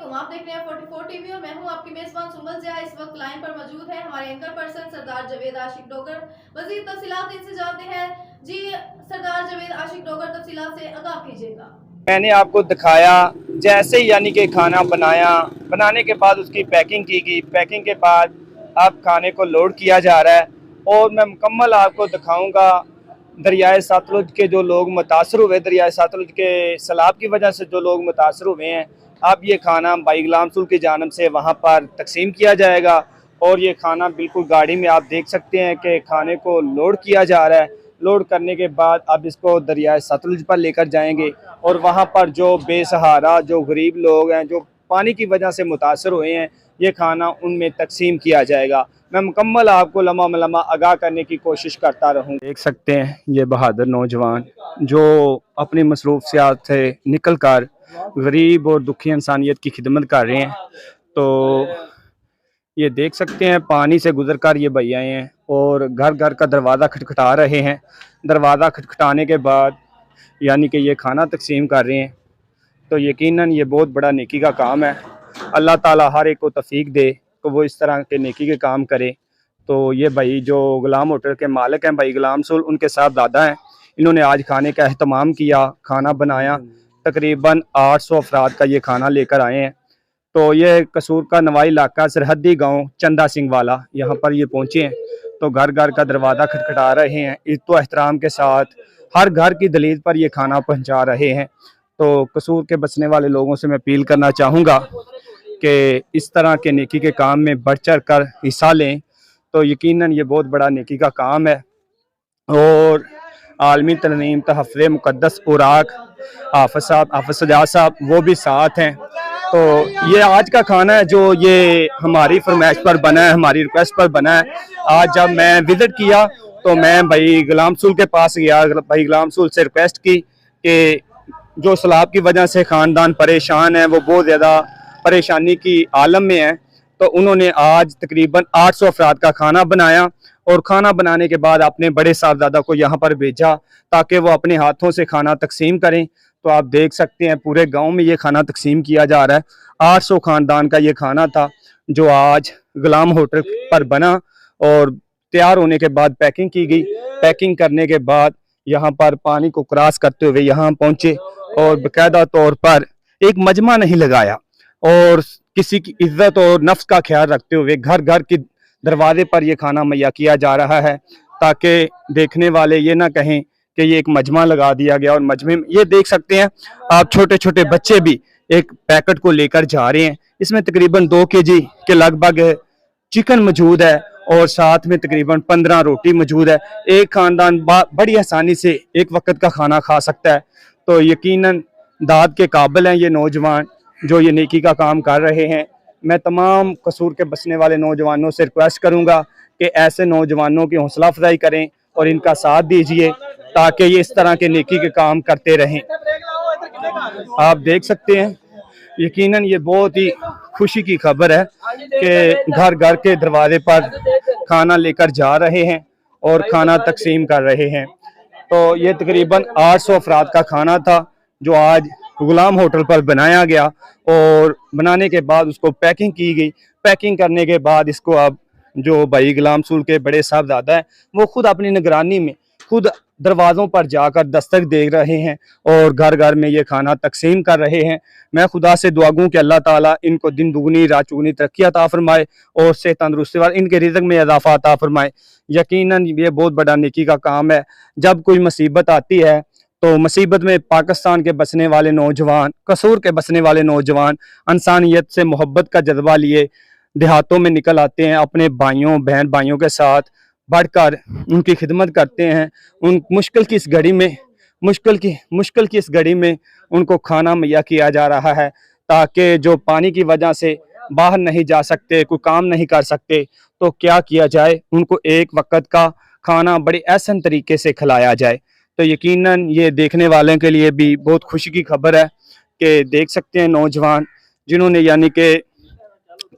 वालेकुम, आप देख रहे हैं 44 टीवी और मैं हूं आपकी मेजबान सुमल जिया। इस वक्त लाइन पर मौजूद है हमारे एंकर पर्सन सरदार जावेद आशिक डोगर। मजीद तफसीलात इनसे जानते हैं। जी सरदार जावेद आशिक डोगर, तफसीलात से आगाह कीजिएगा। मैंने आपको दिखाया जैसे ही यानी कि खाना बनाया, बनाने के बाद उसकी पैकिंग की गई, पैकिंग के बाद अब खाने को लोड किया जा रहा है और मैं मुकम्मल आपको दिखाऊंगा दरियाए सतलुज के जो लोग मुतासर हुए, दरियाए सतलुज के सैलाब की वजह से जो लोग मुतासर हुए हैं, अब ये खाना भाई गुलाम रसूल की जानब से वहाँ पर तकसीम किया जाएगा। और ये खाना बिल्कुल गाड़ी में आप देख सकते हैं कि खाने को लोड किया जा रहा है। लोड करने के बाद अब इसको दरियाए सतलुज पर लेकर जाएंगे और वहाँ पर जो बेसहारा, जो गरीब लोग हैं, जो पानी की वजह से मुतासर हुए हैं, ये खाना उनमें तकसीम किया जाएगा। मैं मुकम्मल आपको लम्हा मलम्हा आगाह करने की कोशिश करता रहूँ। देख सकते हैं ये बहादुर नौजवान जो अपनी मसरूफियात से निकल कर गरीब और दुखी इंसानियत की खिदमत कर रहे हैं। तो ये देख सकते हैं पानी से गुजर कर ये भैया आए हैं और घर घर का दरवाज़ा खटखटा रहे हैं। दरवाज़ा खटखटाने के बाद यानी कि ये खाना तकसीम कर रहे हैं। तो यकीनन ये बहुत बड़ा नेकी का काम है। अल्लाह ताला हर एक को तौफीक दे तो वो इस तरह के नेकी के काम करे। तो ये भाई जो गुलाम होटल के मालिक हैं, भाई गुलाम रसूल, उनके साथ दादा हैं। इन्होंने आज खाने का अहतमाम किया, खाना बनाया। तकरीबन 800 अफराद का ये खाना लेकर आए हैं। तो ये कसूर का नवाई इलाका सरहदी गांव चंदा सिंह वाला, यहाँ पर ये पहुँचे हैं। तो घर घर का दरवाज़ा खटखटा रहे हैं। इज़्ज़त एहतराम के साथ हर घर की दलील पर ये खाना पहुँचा रहे हैं। तो कसूर के बसने वाले लोगों से मैं अपील करना चाहूँगा कि इस तरह के नेकी के काम में बढ़ चढ़ कर हिस्सा लें। तो यकीनन ये बहुत बड़ा नेकी का काम है। और आलमी तरनीम तहफ़्फ़ुज़ मुक़द्दस उराक हाफ़िज़ साहब, हाफ़िज़ सजाद साहब, वो भी साथ हैं। तो ये आज का खाना है जो ये हमारी फरमाइश पर बना है, हमारी रिक्वेस्ट पर बना है। आज जब मैं विज़िट किया तो मैं भाई गुलाम रसूल के पास गया, भाई गुलाम रसूल से रिक्वेस्ट की कि जो सैलाब की वजह से ख़ानदान परेशान है, वो बहुत ज़्यादा परेशानी की आलम में है। तो उन्होंने आज तकरीबन 800 अफराद का खाना बनाया और खाना बनाने के बाद अपने बड़े साहबजादा को यहाँ पर भेजा ताकि वो अपने हाथों से खाना तकसीम करें। तो आप देख सकते हैं पूरे गांव में ये खाना तकसीम किया जा रहा है। 800 ख़ानदान का ये खाना था जो आज गुलाम होटल पर बना और तैयार होने के बाद पैकिंग की गई। पैकिंग करने के बाद यहाँ पर पानी को क्रॉस करते हुए यहाँ पहुँचे और बाकायदा तौर पर एक मजमा नहीं लगाया और किसी की इज्जत और नफ्स का ख्याल रखते हुए घर घर के दरवाजे पर यह खाना मुहैया किया जा रहा है ताकि देखने वाले ये ना कहें कि ये एक मजमा लगा दिया गया। और मजमे में ये देख सकते हैं आप, छोटे छोटे बच्चे भी एक पैकेट को लेकर जा रहे हैं। इसमें तकरीबन 2 केजी के लगभग चिकन मौजूद है और साथ में तकरीबन 15 रोटी मौजूद है। एक ख़ानदान बड़ी आसानी से एक वक्त का खाना खा सकता है। तो यकीनन दाद के काबिल हैं ये नौजवान जो ये नेकी का काम कर रहे हैं। मैं तमाम कसूर के बसने वाले नौजवानों से रिक्वेस्ट करूंगा कि ऐसे नौजवानों की हौसला अफजाई करें और इनका साथ दीजिए ताकि ये इस तरह के नेकी के काम करते रहें। आप देख सकते हैं यकीनन ये बहुत ही खुशी की खबर है कि घर घर के दरवाजे पर खाना लेकर जा रहे हैं और खाना तकसीम कर रहे हैं। तो ये तकरीबन 800 अफराद का खाना था जो आज गुलाम होटल पर बनाया गया और बनाने के बाद उसको पैकिंग की गई। पैकिंग करने के बाद इसको अब जो भाई गुलाम रसूल के बड़े साहबजादा हैं वो खुद अपनी निगरानी में खुद दरवाज़ों पर जाकर दस्तक दे रहे हैं और घर घर में ये खाना तकसीम कर रहे हैं। मैं खुदा से दुआ गूँ कि अल्लाह ताला इनको दिन दुगनी रात चौगुनी तरक्की अता फरमाए और सेहत तंदुरुस्ती वाले इनके रिज़्क़ में इजाफा अता फरमाए। यकीनन ये बहुत बड़ा नेकी का काम है। जब कोई मुसीबत आती है तो मुसीबत में पाकिस्तान के बसने वाले नौजवान, कसूर के बसने वाले नौजवान इंसानियत से मोहब्बत का जज्बा लिए देहातों में निकल आते हैं, अपने भाइयों बहन भाइयों के साथ बढ़कर उनकी खिदमत करते हैं। उन मुश्किल की इस घड़ी में उनको खाना मुहैया किया जा रहा है ताकि जो पानी की वजह से बाहर नहीं जा सकते, कोई काम नहीं कर सकते, तो क्या किया जाए, उनको एक वक्त का खाना बड़े एहसन तरीके से खिलाया जाए। तो यकीनन ये देखने वालों के लिए भी बहुत खुशी की खबर है कि देख सकते हैं नौजवान जिन्होंने यानी कि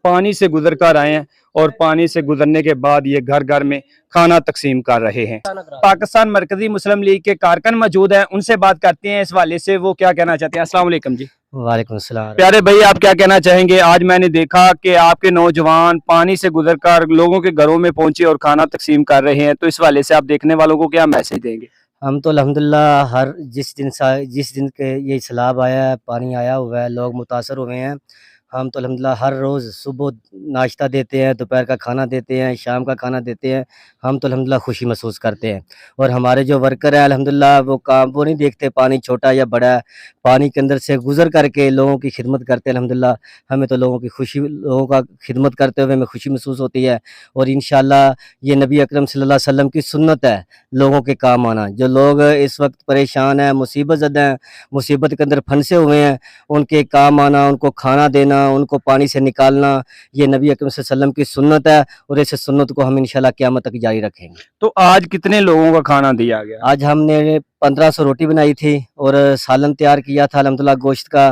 पानी से गुजर कर आए हैं और पानी से गुजरने के बाद ये घर घर में खाना तकसीम कर रहे हैं। पाकिस्तान मरकजी मुस्लिम लीग के कारकुन मौजूद हैं, उनसे बात करते हैं इस हवाले से वो क्या कहना चाहते हैं। अस्सलाम वालेकुम जी। वालेकुम सलाम। प्यारे भाई, आप क्या कहना चाहेंगे? आज मैंने देखा कि आपके नौजवान पानी से गुजरकर लोगों के घरों में पहुंचे और खाना तकसीम कर रहे हैं, तो इस वाले से आप देखने वालों को क्या मैसेज देंगे? हम तो अल्हम्दुलिल्लाह हर जिस दिन के ये सैलाब आया है, पानी आया हुआ है, लोग मुतासर हुए हैं। हम तो अल्हम्दुलिल्लाह हर रोज़ सुबह नाश्ता देते हैं, दोपहर का खाना देते हैं, शाम का खाना देते हैं। हम तो अल्हम्दुलिल्लाह खुशी महसूस करते हैं और हमारे जो वर्कर हैं अल्हम्दुलिल्लाह वो नहीं देखते पानी छोटा या बड़ा है, पानी के अंदर से गुज़र करके लोगों की खिदमत करते हैं अल्हम्दुलिल्लाह। हमें तो लोगों का खिदमत करते हुए हमें खुशी महसूस होती है और इंशाअल्लाह ये नबी अकरम सल्लल्लाहु अलैहि वसल्लम की सुन्नत है लोगों के काम आना। जो लोग इस वक़्त परेशान हैं, मुसीबत ज़दा हैं, मुसीबत के अंदर फंसे हुए हैं, उनके काम आना, उनको खाना देना, उनको पानी से निकालना, ये नबी अकरम सल्लल्लाहु अलैहि वसल्लम की सुन्नत है और इस सुन्नत को हम इंशाअल्लाह क़यामत तक जारी रखेंगे। तो आज कितने लोगों का खाना दिया गया? आज हमने 1500 रोटी बनाई थी और सालन तैयार किया था अल्हम्दुलिल्लाह गोश्त का।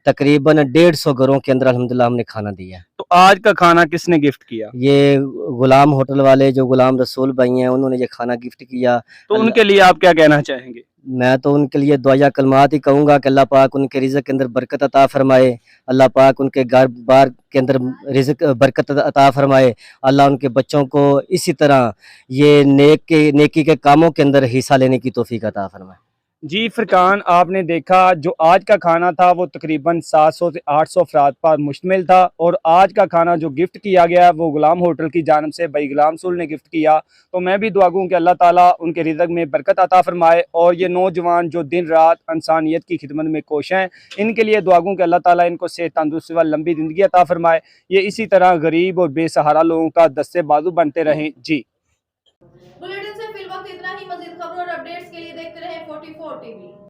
तकरीबन 150 घरों के अंदर अल्हम्दुलिल्लाह हमने खाना दिया। तो आज का खाना किसने गिफ्ट किया? ये गुलाम होटल वाले जो गुलाम रसूल भाई हैं उन्होंने ये खाना गिफ्ट किया। तो उनके लिए आप क्या कहना चाहेंगे? मैं तो उनके लिए दुआ कलमात ही कहूँगा कि अल्लाह पाक उनके रिज़्क़ के अंदर बरकत अता फ़रमाए। अल्लाह पाक उनके घर-बार के अंदर रिज़्क़ बरकत अता फ़रमाए। अल्लाह उनके बच्चों को इसी तरह ये नेकी के कामों के अंदर हिस्सा लेने की तौफ़ीक अता फ़रमाए। जी फरकान, आपने देखा जो आज का खाना था वो तकरीबन 700 से 800 अफराद पर मुश्तमिल था और आज का खाना जो गिफ्ट किया गया वो गुलाम होटल की जानिब से भाई गुलाम रसूल ने गिफ्ट किया। तो मैं भी दुआ गूँ कि अल्लाह ताला उनके रिज़्क़ में बरकत अता फ़रमाए और ये नौजवान जो दिन रात इंसानियत की खिदमत में कोश हैं, इनके लिए दुआ गूँ कि अल्लाह ताला इनको सेहत तंदुरुस्ती व लंबी ज़िंदगी अता फ़रमाए। ये इसी तरह गरीब और बेसहारा लोगों का दस्ते बाजू बनते रहें। जी बुलेटिन से फिल वक्त इतना ही। मज़ीद खबरों और अपडेट्स के लिए देखते रहें 44 टीवी।